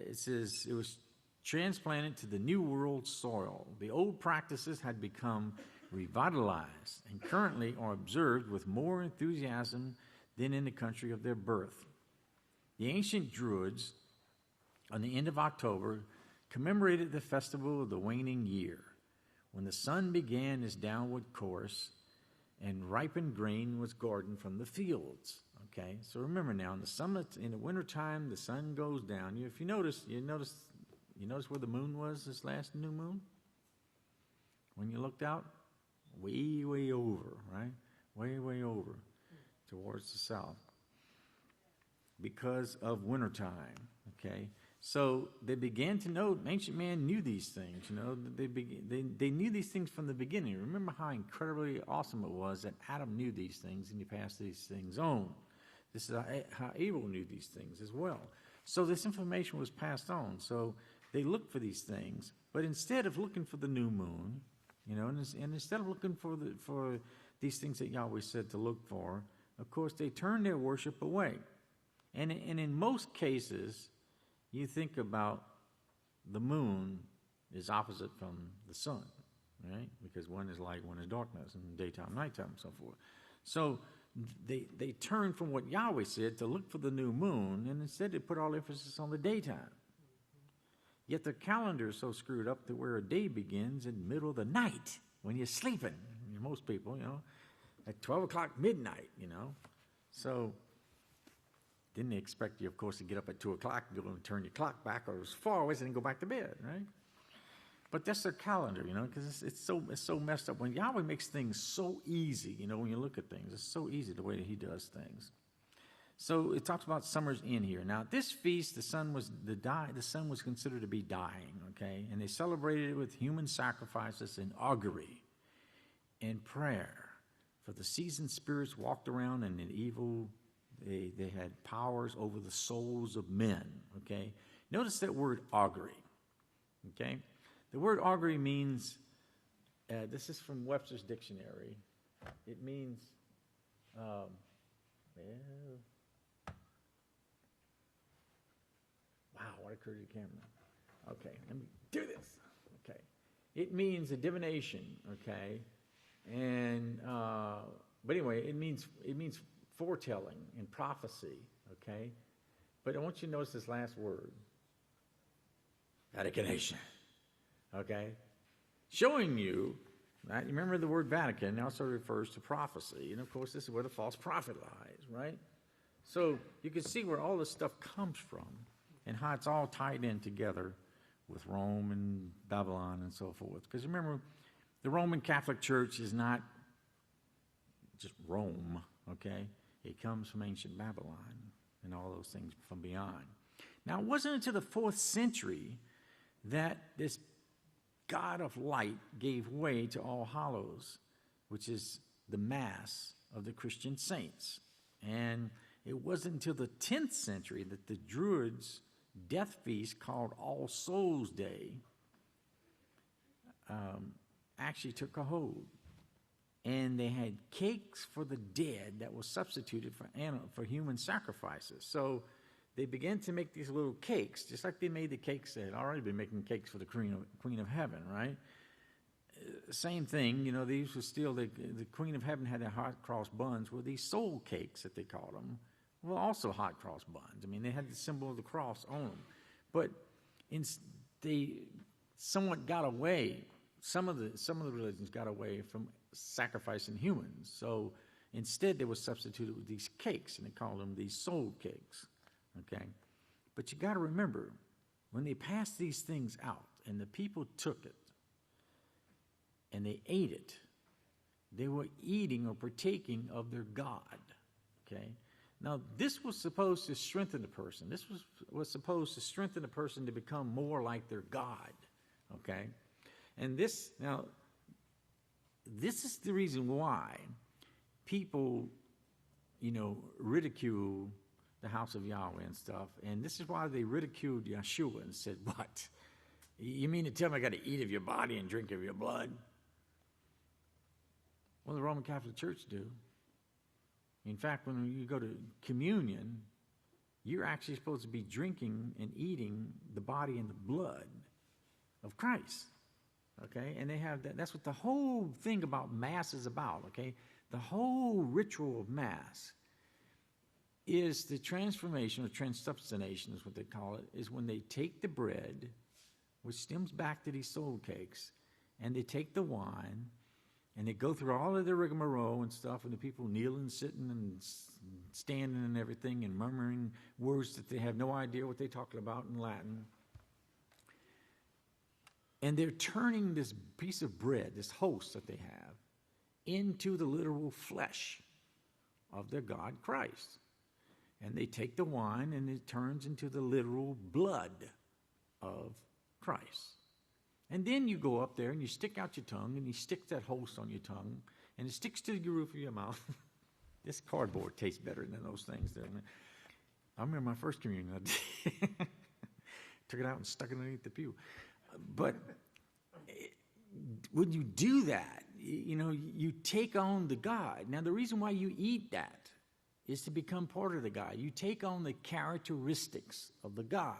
it says it was transplanted to the New World soil. The old practices had become revitalized and currently are observed with more enthusiasm than in the country of their birth. The ancient Druids, on the end of October, commemorated the festival of the waning year, when the sun began his downward course and ripened grain was garnered from the fields. Okay, so remember now, in the wintertime, the sun goes down. If you notice where the moon was this last new moon? When you looked out? Way, way over, right? Way, way over towards the south. Because of wintertime, okay? So they began to know, ancient man knew these things, they knew these things from the beginning. Remember how incredibly awesome it was that Adam knew these things and he passed these things on. This is how Abel knew these things as well. So this information was passed on. So they looked for these things, but instead of looking for the new moon, and instead of looking for these things that Yahweh said to look for, of course, they turned their worship away. And in most cases, you think about the moon is opposite from the sun, right? Because one is light, one is darkness, and daytime, nighttime, and so forth. So they turned from what Yahweh said to look for the new moon, and instead they put all emphasis on the daytime. Yet the calendar is so screwed up that where a day begins in the middle of the night when you're sleeping. Most people, at 12 o'clock midnight, So then they expect you, of course, to get up at 2 o'clock and go and turn your clock back or as far away and then go back to bed, right? But that's their calendar, because it's so messed up. When Yahweh makes things so easy, when you look at things, it's so easy the way that he does things. So it talks about summer's end here. Now, at this feast, the sun was considered to be dying, okay? And they celebrated it with human sacrifices and augury and prayer. For the seasoned spirits walked around and in evil, they had powers over the souls of men, okay? Notice that word augury, okay? The word augury means, this is from Webster's dictionary. It means, wow, what occurred to the camera? Okay, let me do this. Okay. It means a divination, okay? And, but anyway, it means foretelling and prophecy, okay? But I want you to notice this last word. Vaticanation, okay? Showing you, right? You remember the word Vatican also refers to prophecy. And, of course, this is where the false prophet lies, right? So you can see where all this stuff comes from and how it's all tied in together with Rome and Babylon and so forth. Because remember, the Roman Catholic Church is not just Rome, okay? It comes from ancient Babylon and all those things from beyond. Now, it wasn't until the 4th century that this God of light gave way to All Hallows, which is the Mass of the Christian saints. And it wasn't until the 10th century that the Druids' death feast called All Souls Day actually took a hold. And they had cakes for the dead that was substituted for human sacrifices. So they began to make these little cakes, just like they made the cakes. They had already been making cakes for the Queen of Heaven, right? Same thing, these were still, the Queen of Heaven had the hot cross buns, were these soul cakes that they called them. Well, also hot cross buns. I mean, they had the symbol of the cross on them. But they somewhat got away, some of the religions got away from sacrificing humans. So instead they were substituted with these cakes, and they called them these soul cakes. Okay? But you got to remember, when they passed these things out and the people took it and they ate it, they were eating or partaking of their God. Okay? Now, this was supposed to strengthen the person. This was supposed to strengthen the person to become more like their God. Okay? And this is the reason why people, ridicule the house of Yahweh and stuff. And this is why they ridiculed Yeshua and said, what? You mean to tell me I got to eat of your body and drink of your blood? Well, the Roman Catholic Church do. In fact, when you go to communion, you're actually supposed to be drinking and eating the body and the blood of Christ. Okay? And they have that. That's what the whole thing about Mass is about. Okay? The whole ritual of Mass is the transformation, or transubstantiation is what they call it, is when they take the bread, which stems back to these soul cakes, and they take the wine, and they go through all of the rigmarole and stuff, and the people kneeling, sitting, and standing and everything, and murmuring words that they have no idea what they're talking about in Latin. And they're turning this piece of bread, this host that they have, into the literal flesh of their God Christ. And they take the wine, and it turns into the literal blood of Christ. And then you go up there, and you stick out your tongue, and you stick that host on your tongue, and it sticks to the roof of your mouth. This cardboard tastes better than those things, doesn't it? I remember my first communion. I took it out and stuck it underneath the pew. But when you do that, you take on the God. Now, the reason why you eat that is to become part of the God. You take on the characteristics of the God,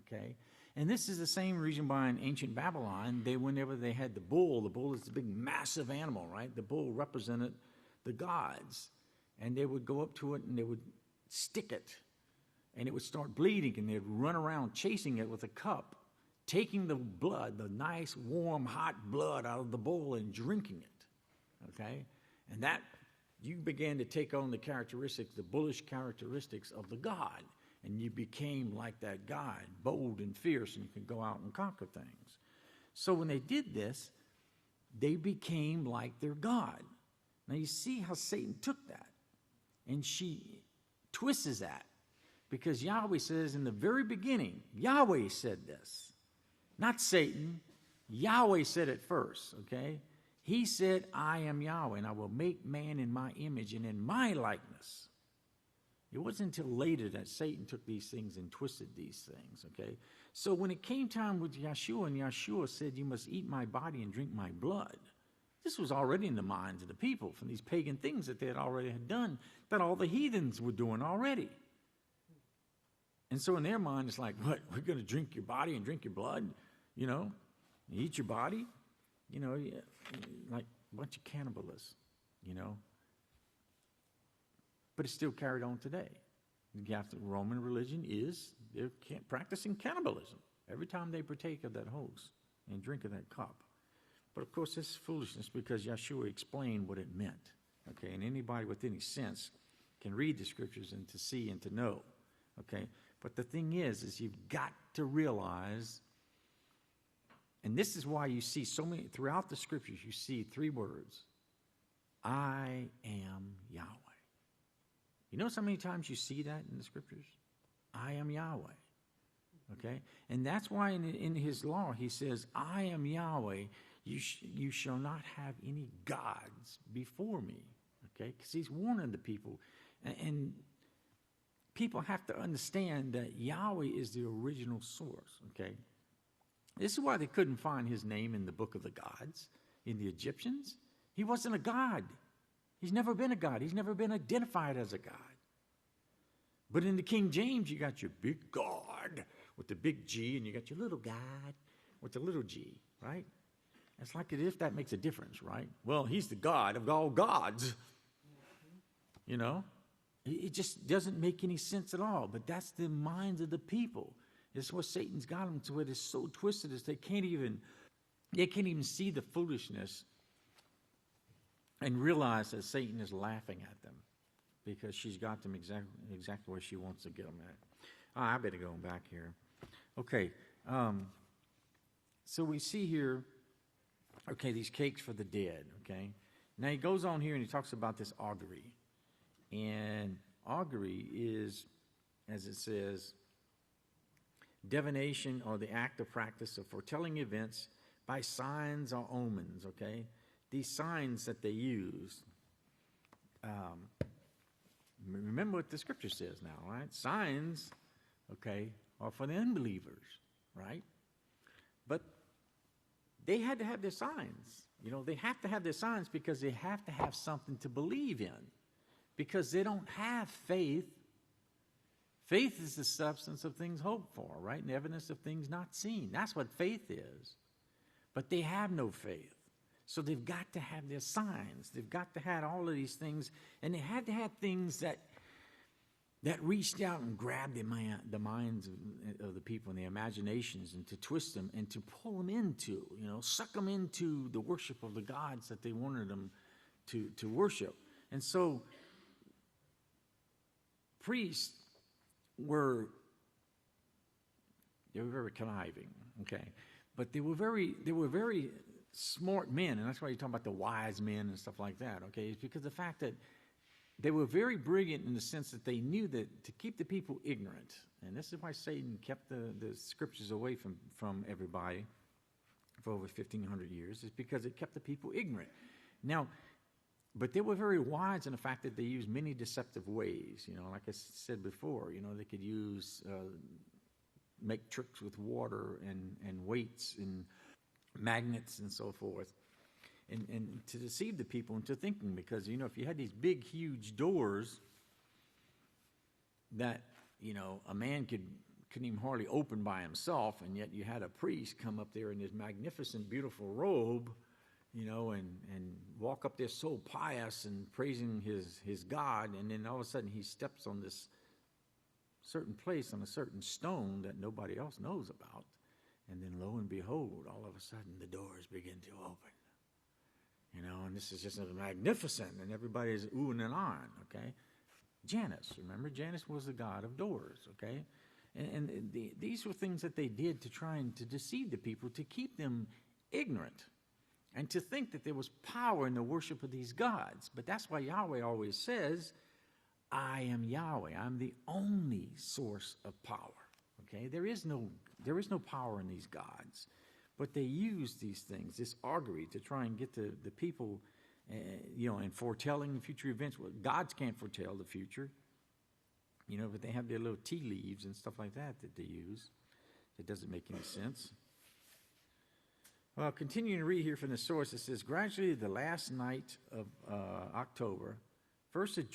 okay? And this is the same reason why in ancient Babylon, whenever they had the bull is the big massive animal, right? The bull represented the gods. And they would go up to it and they would stick it. And it would start bleeding, and they'd run around chasing it with a cup, taking the blood, the nice, warm, hot blood out of the bowl and drinking it, okay? And that, you began to take on the characteristics, the bullish characteristics of the God, and you became like that God, bold and fierce, and you could go out and conquer things. So when they did this, they became like their God. Now you see how Satan took that, and she twists that, because Yahweh says in the very beginning, Yahweh said this. Not Satan. Yahweh said it first, okay? He said, I am Yahweh, and I will make man in my image and in my likeness. It wasn't until later that Satan took these things and twisted these things, okay? So when it came time with Yeshua, and Yeshua said, you must eat my body and drink my blood, this was already in the minds of the people from these pagan things that they had already done, that all the heathens were doing already. And so in their mind, it's like, what, we're going to drink your body and drink your blood? You eat your body? Like a bunch of cannibalists, But it's still carried on today. The Roman religion they're practicing cannibalism every time they partake of that host and drink of that cup. But of course, this is foolishness, because Yeshua explained what it meant. Okay, and anybody with any sense can read the scriptures and to see and to know. Okay, but the thing is you've got to realize, and this is why you see so many, throughout the scriptures, you see three words: I am Yahweh. You notice how many times you see that in the scriptures? I am Yahweh. Okay? And that's why in his law he says, I am Yahweh, you shall not have any gods before me. Okay? Because he's warning the people. And people have to understand that Yahweh is the original source. Okay? This is why they couldn't find his name in the book of the gods, in the Egyptians. He wasn't a god. He's never been a god. He's never been identified as a god. But in the King James, you got your big God with the big G, and you got your little God with the little g, right? It's like as if that makes a difference, right? Well, he's the God of all gods. It just doesn't make any sense at all. But that's the minds of the people. It's what Satan's got them to it is so twisted as they can't even see the foolishness and realize that Satan is laughing at them, because she's got them exactly where she wants to get them at. I better go back here. Okay, so we see here, okay, these cakes for the dead, okay? Now he goes on here and he talks about this augury. And augury is, as it says, divination, or the act or practice of foretelling events by signs or omens, okay? These signs that they use, remember what the scripture says now, right? Signs, okay, are for the unbelievers, right? But they had to have their signs. They have to have their signs because they have to have something to believe in. Because they don't have faith. Faith is the substance of things hoped for, right? And the evidence of things not seen. That's what faith is. But they have no faith. So they've got to have their signs. They've got to have all of these things. And they had to have things that reached out and grabbed the minds of the people and their imaginations, and to twist them and to pull them into, suck them into the worship of the gods that they wanted them to worship. And so priests were very conniving, okay? But they were very smart men, and that's why you talk about the wise men and stuff like that, okay? It's because the fact that they were very brilliant in the sense that they knew that to keep the people ignorant, and this is why Satan kept the scriptures away from everybody for over 1,500 years, is because it kept the people ignorant. Now, but they were very wise in the fact that they used many deceptive ways. Like I said before, they could make tricks with water and weights and magnets and so forth. And to deceive the people into thinking, because, if you had these big, huge doors that, a man couldn't even hardly open by himself, and yet you had a priest come up there in this magnificent, beautiful robe, and walk up there so pious and praising his God, and then all of a sudden he steps on this certain place on a certain stone that nobody else knows about, and then lo and behold, all of a sudden the doors begin to open. And this is just magnificent, and everybody's oohing and ahhing, okay? Janus, remember? Janus was the god of doors, okay? And these were things that they did to try and to deceive the people, to keep them ignorant, and to think that there was power in the worship of these gods. But that's why Yahweh always says, I am Yahweh. I'm the only source of power, okay? There is no power in these gods. But they use these things, this augury, to try and get the people, and foretelling future events. Well, gods can't foretell the future, but they have their little tea leaves and stuff like that they use. It doesn't make any sense. Well, continuing to read here from the source, it says, gradually the last night of October, first it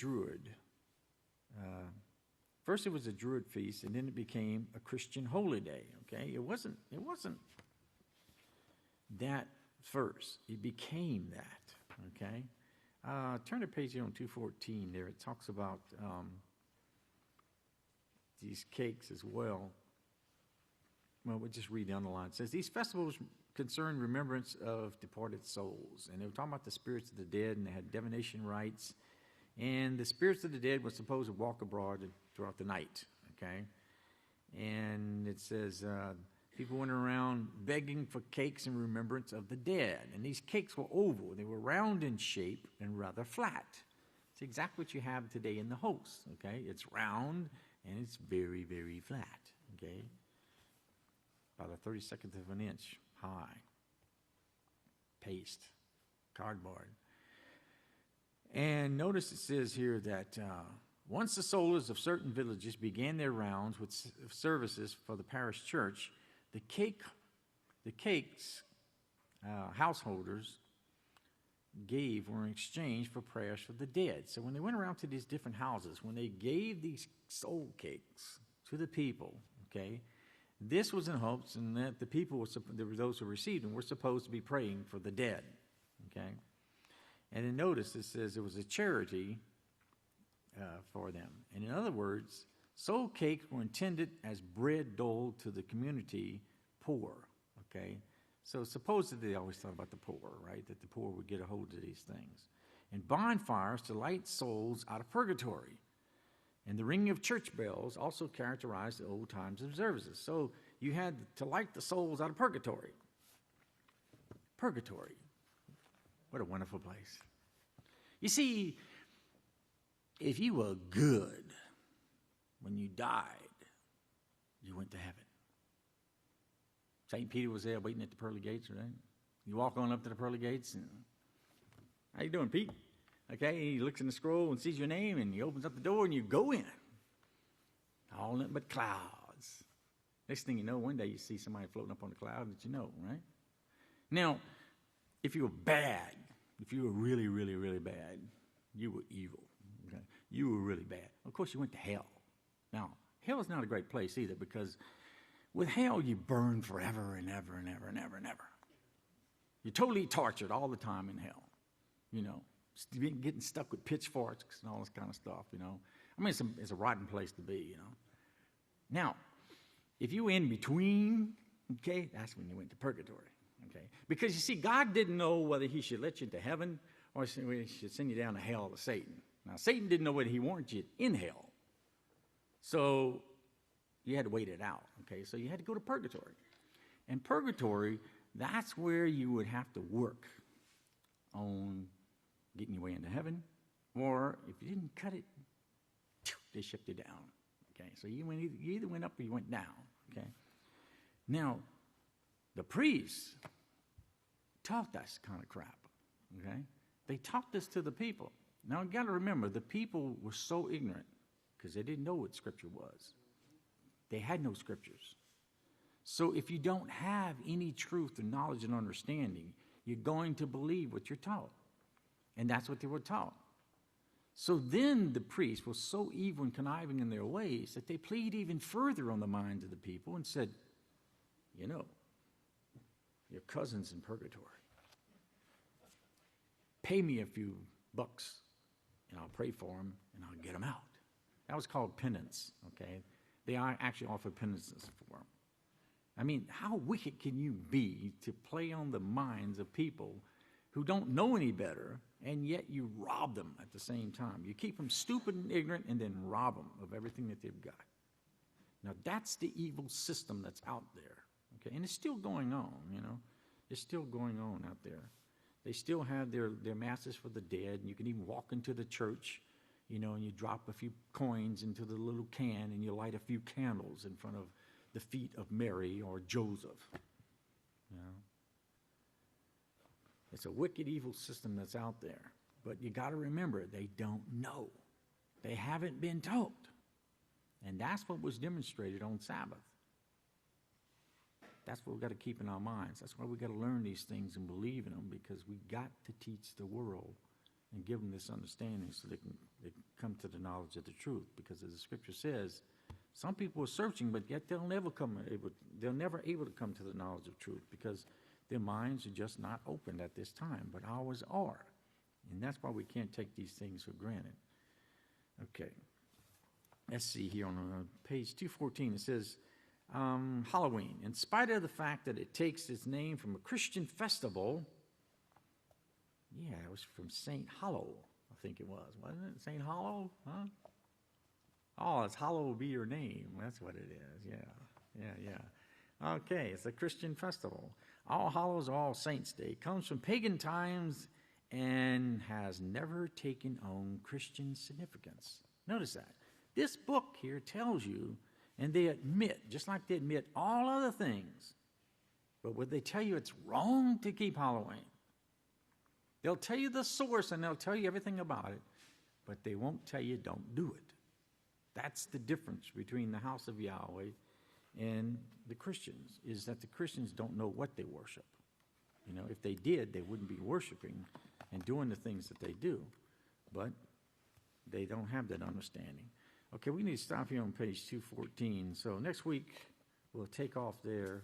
was a Druid feast, and then it became a Christian holy day, okay? It wasn't that first. It became that, okay? Turn to page on 214 there. It talks about these cakes as well. Well, we'll just read down the line. It says, these festivals concern remembrance of departed souls. And they were talking about the spirits of the dead, and they had divination rites. And the spirits of the dead were supposed to walk abroad throughout the night, okay? And it says, people went around begging for cakes in remembrance of the dead. And these cakes were oval. They were round in shape and rather flat. It's exactly what you have today in the host, okay? It's round and it's very, very flat, okay? About a 32nd of an inch high. Paste, cardboard. And notice it says here that once the soldiers of certain villages began their rounds with services for the parish church, the cakes householders gave were in exchange for prayers for the dead. So when they went around to these different houses, when they gave these soul cakes to the people, okay, this was in hopes and that the people, there were those who received them, were supposed to be praying for the dead, okay? And then notice it says it was a charity for them. And in other words, soul cakes were intended as bread doled to the community poor, okay? So supposedly they always thought about the poor, right? That the poor would get a hold of these things. And bonfires to light souls out of purgatory. And the ringing of church bells also characterized the old times of services. So you had to light the souls out of purgatory. Purgatory. What a wonderful place. You see, if you were good when you died, you went to heaven. St. Peter was there waiting at the pearly gates, right? You walk on up to the pearly gates and, how you doing, Pete? Okay, he looks in the scroll and sees your name, and he opens up the door and you go in. All nothing but clouds. Next thing you know, one day you see somebody floating up on the cloud that you know, right? Now, if you were bad, if you were really, really, really bad, you were evil. Okay? You were really bad. Of course, you went to hell. Now, hell is not a great place either, because with hell, you burn forever and ever and ever and ever and ever. You're totally tortured all the time in hell, you know, getting stuck with pitchforks and all this kind of stuff, you know. I mean, it's a rotten place to be, you know. Now, if you were in between, okay, that's when you went to purgatory, okay. Because, you see, God didn't know whether he should let you into heaven or he should send you down to hell to Satan. Now, Satan didn't know whether he wanted you in hell. So you had to wait it out, okay. So you had to go to purgatory. And purgatory, that's where you would have to work on getting your way into heaven. Or if you didn't cut it, they shipped you down. Okay, so you either went up or you went down. Okay. Now, the priests taught this kind of crap. Okay, they taught this to the people. Now, you got to remember, the people were so ignorant because they didn't know what Scripture was. They had no Scriptures. So if you don't have any truth and knowledge and understanding, you're going to believe what you're taught. And that's what they were taught. So then the priests were so evil and conniving in their ways that they played even further on the minds of the people and said, you know, your cousin's in purgatory. Pay me a few bucks and I'll pray for him and I'll get him out. That was called penance, okay? They actually offered penances for him. I mean, how wicked can you be to play on the minds of people who don't know any better, and yet you rob them at the same time? You keep them stupid and ignorant and then rob them of everything that they've got. Now, that's the evil system that's out there, okay? And it's still going on, you know. It's still going on out there. They still have their masses for the dead, and you can even walk into the church, you know, and you drop a few coins into the little can, and you light a few candles in front of the feet of Mary or Joseph, you know. It's a wicked, evil system that's out there. But you got to remember, they don't know. They haven't been taught. And that's what was demonstrated on Sabbath. That's what we've got to keep in our minds. That's why we've got to learn these things and believe in them, because we've got to teach the world and give them this understanding so they can come to the knowledge of the truth. Because as the Scripture says, some people are searching, but yet they're never able to come to the knowledge of truth, because their minds are just not opened at this time, but ours are. And that's why we can't take these things for granted. Okay. Let's see here on page 214. It says, Halloween. In spite of the fact that it takes its name from a Christian festival, yeah, it was from St. Hollow, I think it was. Wasn't it? St. Hollow? Huh? Oh, it's Hollow be your name. That's what it is. Yeah. Okay, it's a Christian festival. All Hallows, All Saints Day comes from pagan times and has never taken on Christian significance. Notice that. This book here tells you, and they admit, just like they admit all other things, but would they tell you it's wrong to keep Halloween? They'll tell you the source and they'll tell you everything about it, but they won't tell you don't do it. That's the difference between the house of Yahweh and the Christians, is that the Christians don't know what they worship. You know, if they did, they wouldn't be worshiping and doing the things that they do. But they don't have that understanding. Okay, we need to stop here on page 214. So next week, we'll take off there.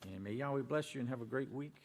And may Yahweh bless you and have a great week.